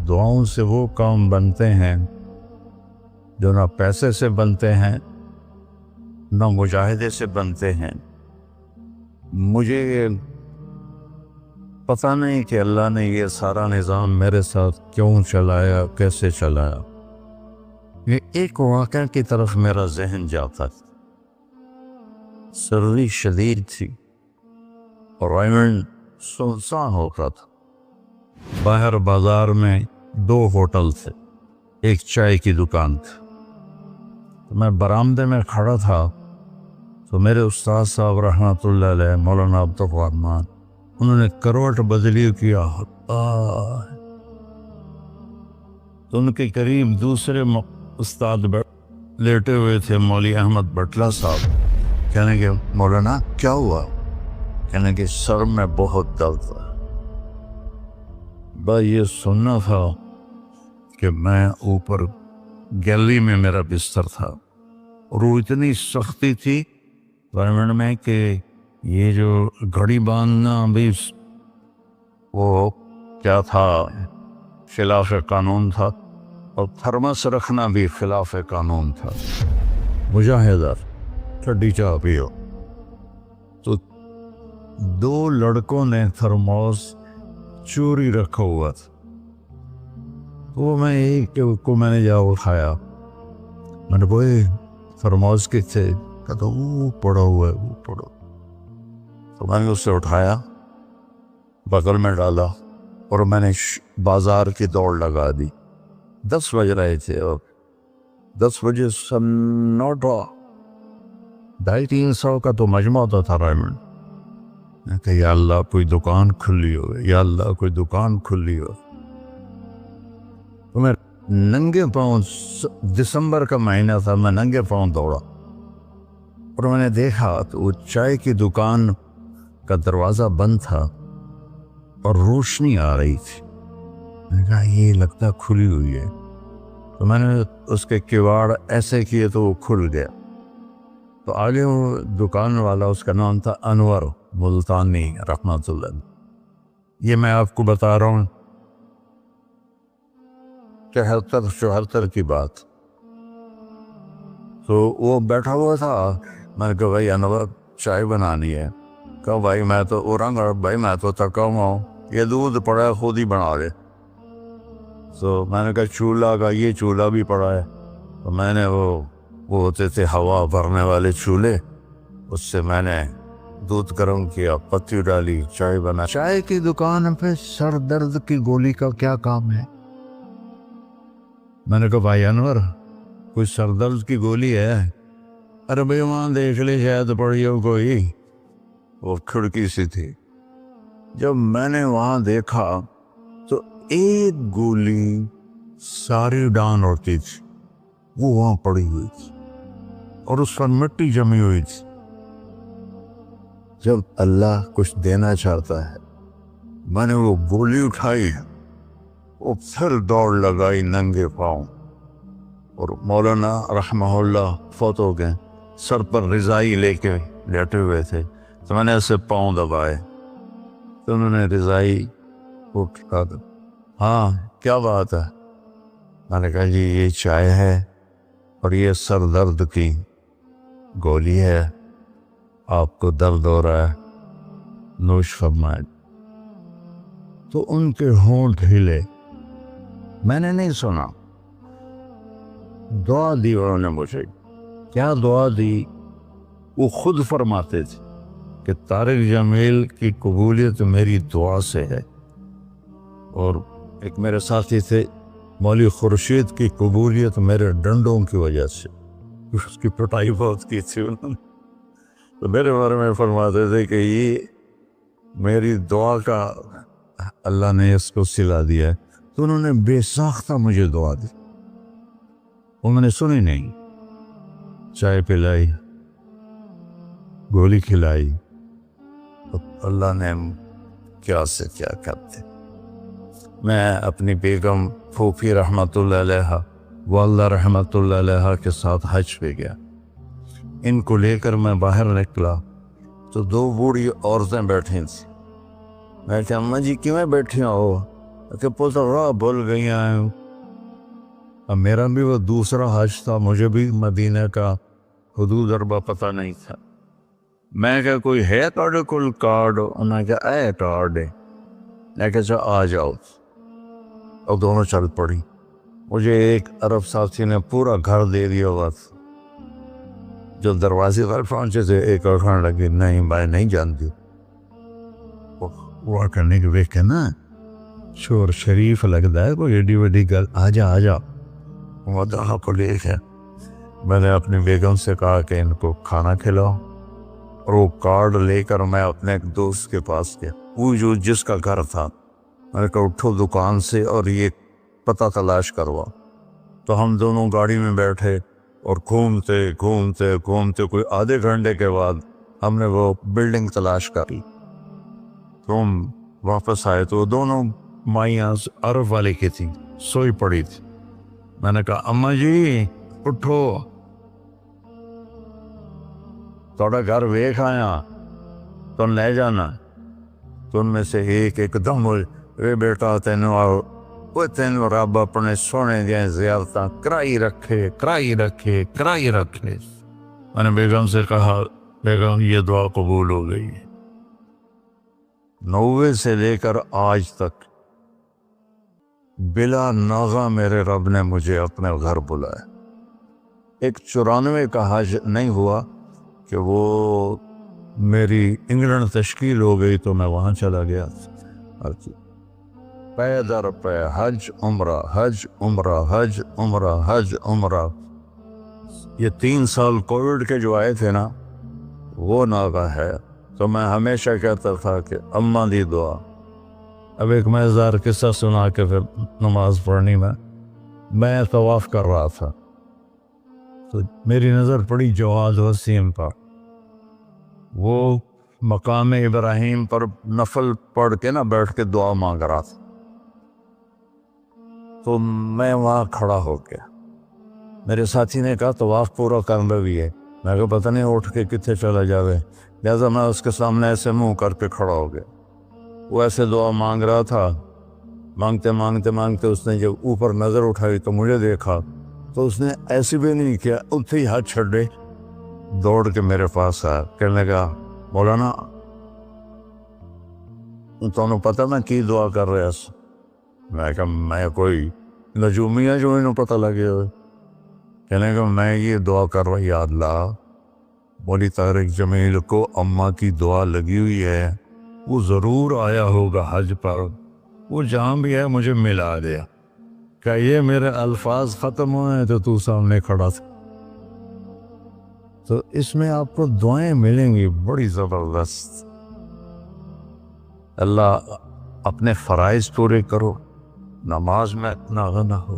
دعاؤں سے وہ کام بنتے ہیں جو نہ پیسے سے بنتے ہیں نہ مجاہدے سے بنتے ہیں۔ مجھے پتہ نہیں کہ اللہ نے یہ سارا نظام میرے ساتھ کیوں چلایا، کیسے چلایا۔ یہ ایک واقعہ کی طرف میرا ذہن جاتا تھا۔ سردی شدید تھی اور ایونٹ سنسان ہوتا تھا۔ باہر بازار میں 2 ہوٹل تھے، ایک چائے کی دکان تھی۔ میں برآمدے میں کھڑا تھا تو میرے استاد صاحب رحمۃ اللہ علیہ مولانا عبد الرحمن، انہوں نے کروٹ بدلی کیا۔ تو ان کے قریب دوسرے استاد لیٹے ہوئے تھے، مولوی احمد بٹلہ صاحب۔ کہنے کہ مولانا کیا ہوا؟ کہنے کہ سر میں بہت درد ہے۔ بس یہ سننا تھا کہ میں اوپر گیلری میں میرا بستر تھا اور وہ اتنی سختی تھی گورنمنٹ میں کہ یہ جو گھڑی باندھنا بھی وہ کیا تھا، خلاف قانون تھا، اور تھرمس رکھنا بھی خلاف قانون تھا۔ مجاہدہ ٹھنڈی چاہ پیو۔ تو 2 لڑکوں نے تھرموس چوری رکھا ہوا تھا، وہ میں ایک کو میں نے جا اٹھایا۔ میں نے بوئے تھرموس کے تھے، کہتا وہ پڑا ہوا ہے، وہ پڑا۔ تو میں نے اسے اٹھایا، بغل میں ڈالا اور میں نے بازار کی دوڑ لگا دی۔ 10 بج رہے تھے اور 10 بجے سنوٹا 250-300 کا تو مجمع ہوتا تھا رائمنڈ۔ میں کہ یا اللہ کوئی دکان کھلی ہو، یا اللہ کوئی دکان کھلی ہو۔ تو میں ننگے پاؤں، دسمبر کا مہینہ تھا، میں ننگے پاؤں دوڑا اور میں نے دیکھا تو وہ چائے کی دکان کا دروازہ بند تھا اور روشنی آ رہی تھی۔ میں نے کہا یہ لگتا کھلی ہوئی ہے، تو میں نے اس کے کواڑ ایسے کیے تو وہ کھل گیا۔ تو آگے وہ دکان والا، اس کا نام تھا انور ملتانی رحمۃ اللہ۔ یہ میں آپ کو بتا رہا ہوں 73-74 کی بات۔ تو وہ بیٹھا ہوا تھا، میں نے کہا بھائی انور چائے بنانی ہے۔ کہا بھائی میں تو بھائی میں تو تھکا ہوا ہوں، یہ دودھ پڑا ہے خود ہی بنا لے۔ تو میں نے کہا چولہا کا، یہ چولہا بھی پڑا ہے۔ تو میں نے وہ ہوتے تھے ہوا بھرنے والے چولہے، اس سے میں نے دودھ گرم کیا، پتی ڈالی، چائے بنا۔ چائے کی دکان پہ سر درد کی گولی کا کیا کام ہے؟ میں نے کہا بھائی انور کوئی سر درد کی گولی ہے؟ ارے بھائی وہاں دیکھ لے شاید پڑی ہو کوئی، وہ کھڑکی سی تھی۔ جب میں نے وہاں دیکھا تو ایک گولی ساری ڈان ہوتی تھی، وہ وہاں پڑی ہوئی تھی اور اس پر مٹی جمی ہوئی تھی۔ جب اللہ کچھ دینا چاہتا ہے، میں نے وہ گولی اٹھائی، وہ پھر دوڑ لگائی ننگے پاؤں، اور مولانا رحمہ اللہ فوت ہو گئے، سر پر رضائی لے کے لیٹے ہوئے تھے۔ تو میں نے اسے پاؤں دبائے تو انہوں نے رضائی کو کہا ہاں کیا بات ہے؟ میں نے کہا جی یہ چائے ہے اور یہ سر درد کی گولی ہے، آپ کو درد ہو رہا ہے، نوش فرمائیں۔ تو ان کے ہونٹ ہلے، میں نے نہیں سنا، دعا دی انہوں نے مجھے۔ کیا دعا دی؟ وہ خود فرماتے تھے کہ طارق جمیل کی قبولیت میری دعا سے ہے، اور ایک میرے ساتھی تھے مولوی خورشید کی قبولیت میرے ڈنڈوں کی وجہ سے، اس کی پٹائی بہت کی تھی انہوں نے۔ تو میرے بارے میں فرماتے تھے کہ یہ میری دعا کا اللہ نے اس کو سلا دیا ہے۔ تو انہوں نے بے ساختہ مجھے دعا دی، انہوں نے سنی نہیں، چائے پلائی، گولی کھلائی، تو اللہ نے کیا سے کیا کرتے۔ میں اپنی بیگم پھوپھی رحمۃ اللہ علیہ، والدہ رحمۃ اللہ علیہ کے ساتھ حج پہ گیا۔ ان کو لے کر میں باہر نکلا تو 2 بوڑھی عورتیں بیٹھی تھیں۔ میں کہ اماں جی کیوں بیٹھی ہو؟ کہ پتہ بھول گئی ہیں. اب میرا بھی وہ دوسرا حج تھا, مجھے بھی مدینہ کا حدود اربع پتہ نہیں تھا. میں کہ کوئی ہے تھوڑے کل کارڈ؟ انہوں نے کہا اے کارڈ ہے. میں کہا آ جاؤ. اور دونوں چل پڑی. مجھے ایک عرب ساتھی نے پورا گھر دے دیا. بس جو دروازے پر پہنچے تھے ایک اور کھانے لگی, نہیں میں نہیں جانتی. وہ کرنے کے ویکھے نا شور شریف لگتا ہے, کوئی ایڈی وڈی گل. آ جا. وہ دہا پولیس ہے. میں نے اپنی بیگم سے کہا کہ ان کو کھانا کھلاؤ, اور وہ کارڈ لے کر میں اپنے ایک دوست کے پاس گیا, وہ جو جس کا گھر تھا. میں نے کہا اٹھو دکان سے اور یہ پتہ تلاش کروا. تو ہم دونوں گاڑی میں بیٹھے اور گھومتے کوئی آدھے گھنٹے کے بعد ہم نے وہ بلڈنگ تلاش کر لی. تو ہم واپس آئے تو دونوں مائیاں عرب والے کی تھیں, سوئی پڑی تھی. میں نے کہا اماں جی اٹھو, تھوڑا گھر ویکھ آیا, تم لے جانا. تو ان میں سے ایک دم اے بیٹا تینوں رب اپنے سونے دیا زیارتاں کرائی رکھے. میں نے بیگم سے کہا بیگم یہ دعا قبول ہو گئی. 90 سے لے کر آج تک بلا ناغہ میرے رب نے مجھے اپنے گھر بلایا. ایک 94 کا حج نہیں ہوا کہ وہ میری انگلینڈ تشکیل ہو گئی تو میں وہاں چلا گیا. پے در پے حج عمرہ. یہ 3 سال کووڈ کے جو آئے تھے نا وہ ناغہ ہے. تو میں ہمیشہ کہتا تھا کہ اماں دی دعا. اب ایک مزیدار قصہ سنا کے پھر نماز پڑھنی. میں طواف کر رہا تھا تو میری نظر پڑی جواد وسیم پر. وہ مقام ابراہیم پر نفل پڑھ کے نا بیٹھ کے دعا مانگ رہا تھا. تو میں وہاں کھڑا ہو گیا. میرے ساتھی نے کہا طواف پورا کرنا بھی ہے. میں کہا پتہ نہیں اٹھ کے کتنے چلا جاوے. لہٰذا میں اس کے سامنے ایسے منہ کر کے کھڑا ہو گیا. وہ ایسے دعا مانگ رہا تھا. مانگتے اس نے جب اوپر نظر اٹھائی تو مجھے دیکھا تو اس نے ایسے بھی نہیں کیا, اتنے ہی ہاتھ چھڑے دوڑ کے میرے پاس آیا. کہنے لگا مولانا تمہیں پتہ میں کی دعا کر رہا. میں کہا میں کوئی نجومیہ جو انہوں پتہ لگے ہوئے. کہنے لگا میں یہ دعا کر رہا, یا اللہ مولی طارق جمیل کو اماں کی دعا لگی ہوئی ہے, وہ ضرور آیا ہوگا حج پر, وہ جہاں بھی ہے مجھے ملا دیا. کہ یہ میرے الفاظ ختم ہوئے ہیں تو سامنے کھڑا تھا. تو اس میں آپ کو دعائیں ملیں گی بڑی زبردست. اللہ اپنے فرائض پورے کرو, نماز میں ناغہ نہ ہو,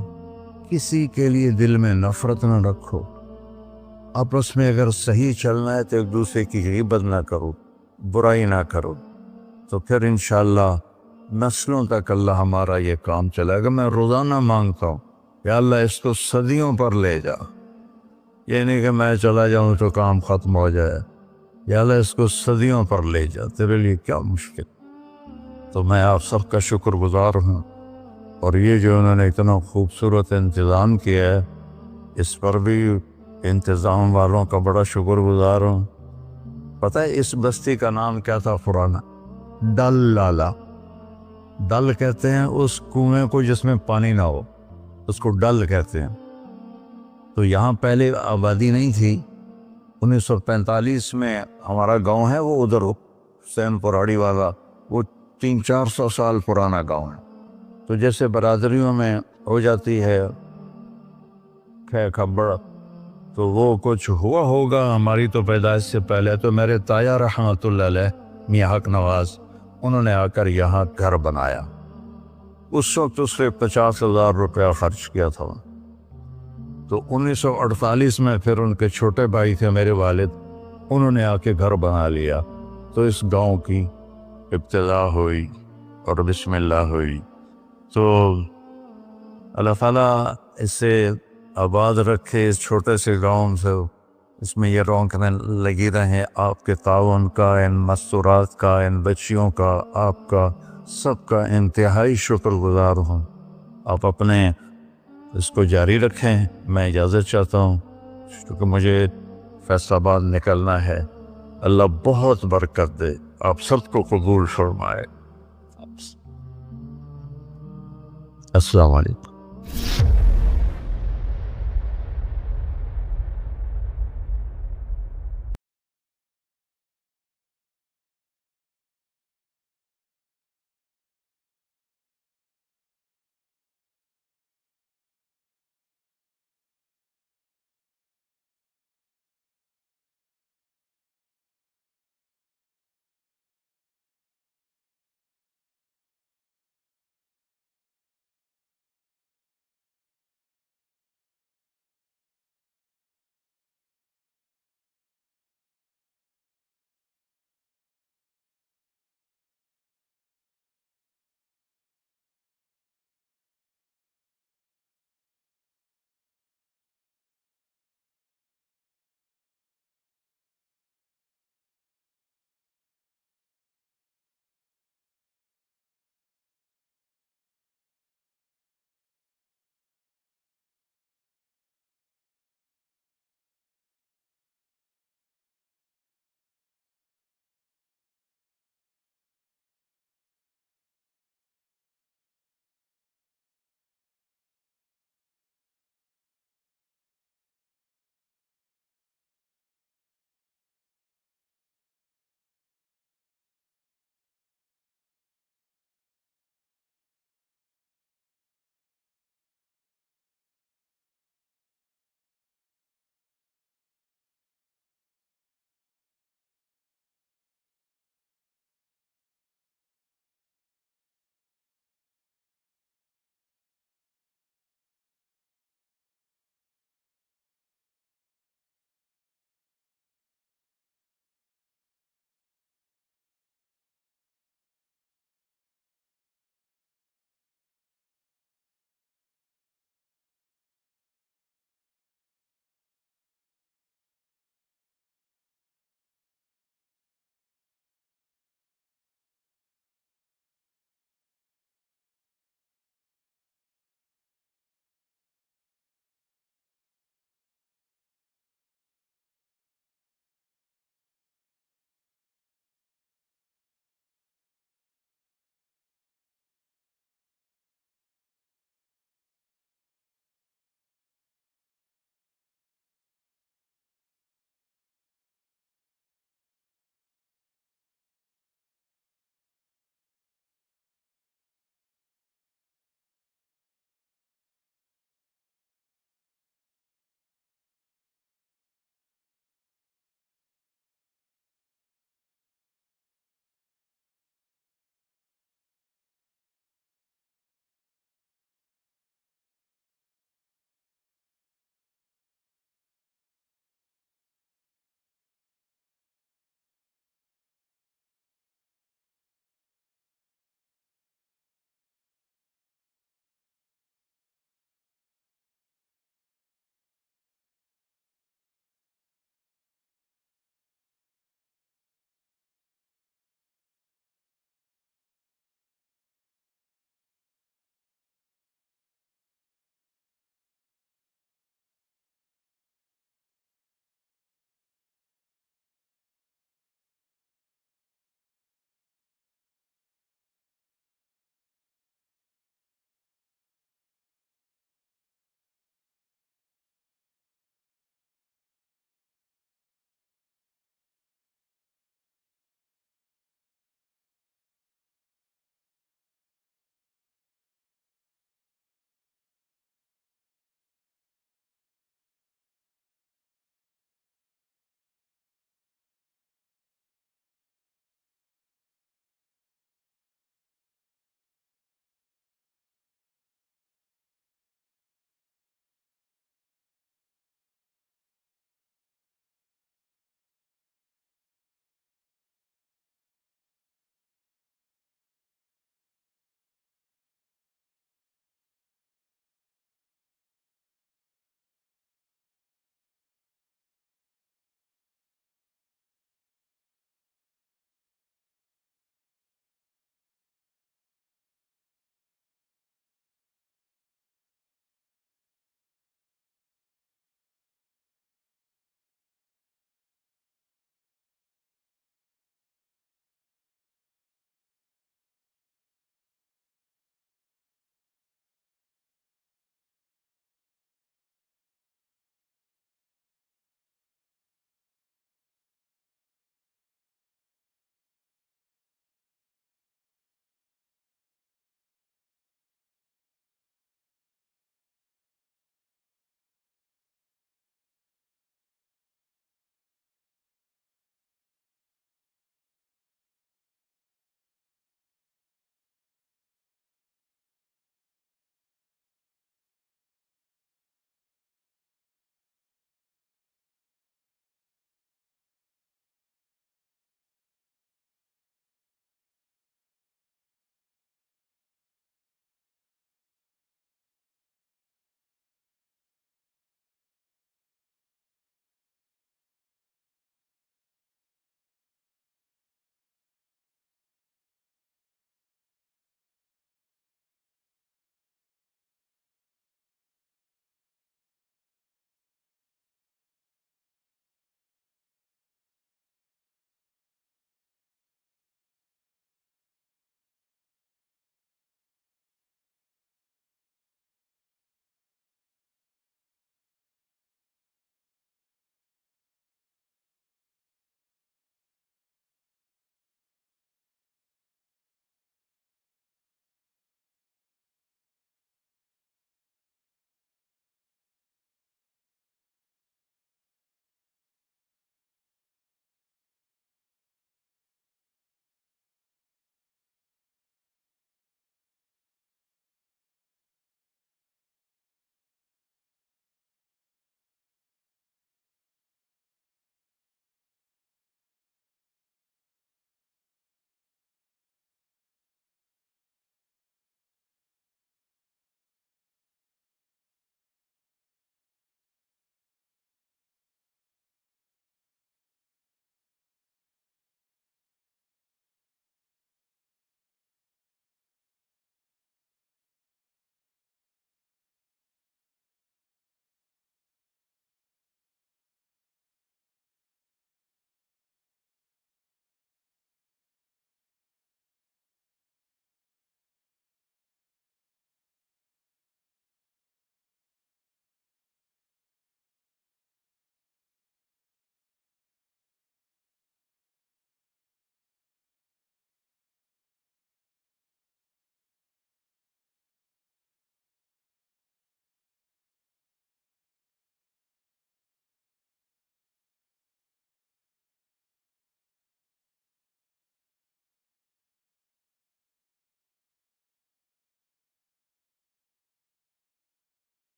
کسی کے لیے دل میں نفرت نہ رکھو, آپس میں اگر صحیح چلنا ہے تو ایک دوسرے کی غیبت نہ کرو, برائی نہ کرو, تو پھر انشاءاللہ نسلوں تک اللہ ہمارا یہ کام چلے گا. میں روزانہ مانگتا ہوں یا اللہ اس کو صدیوں پر لے جا. یہ نہیں کہ میں چلا جاؤں تو کام ختم ہو جائے. یا اللہ اس کو صدیوں پر لے جا, تیرے لیے کیا مشکل. تو میں آپ سب کا شکر گزار ہوں, اور یہ جو انہوں نے اتنا خوبصورت انتظام کیا ہے اس پر بھی انتظام والوں کا بڑا شکر گزار ہوں. پتہ ہے اس بستی کا نام کیا تھا پرانا؟ ڈل لالا. ڈل کہتے ہیں اس کنویں کو جس میں پانی نہ ہو, اس کو ڈل کہتے ہیں. تو یہاں پہلے آبادی نہیں تھی. 1945 میں ہمارا گاؤں ہے وہ ادھر حسین پراڑی والا, وہ 300-400 سال پرانا گاؤں ہے. تو جیسے برادریوں میں ہو جاتی ہے خبر, تو وہ کچھ ہوا ہوگا ہماری تو پیدائش سے پہلے. تو میرے تایا رحمۃ اللہ علیہ میاں حق نواز, انہوں نے آ کر یہاں گھر بنایا. اس وقت اس سے 50,000 روپیہ خرچ کیا تھا. تو 1948 میں پھر ان کے چھوٹے بھائی تھے میرے والد, انہوں نے آ کے گھر بنا لیا. تو اس گاؤں کی ابتدا ہوئی اور بسم اللہ ہوئی. تو اللہ تعالیٰ اسے آباد رکھے, اس چھوٹے سے گاؤں سے اس میں یہ رونقیں لگی رہیں. آپ کے تعاون کا, ان مستورات کا, ان بچیوں کا, آپ کا, سب کا انتہائی شکر گزار ہوں. آپ اپنے اس کو جاری رکھیں. میں اجازت چاہتا ہوں کیونکہ مجھے فیصل آباد نکلنا ہے. اللہ بہت برکت دے, آپ سب کو قبول فرمائے. السلام علیکم.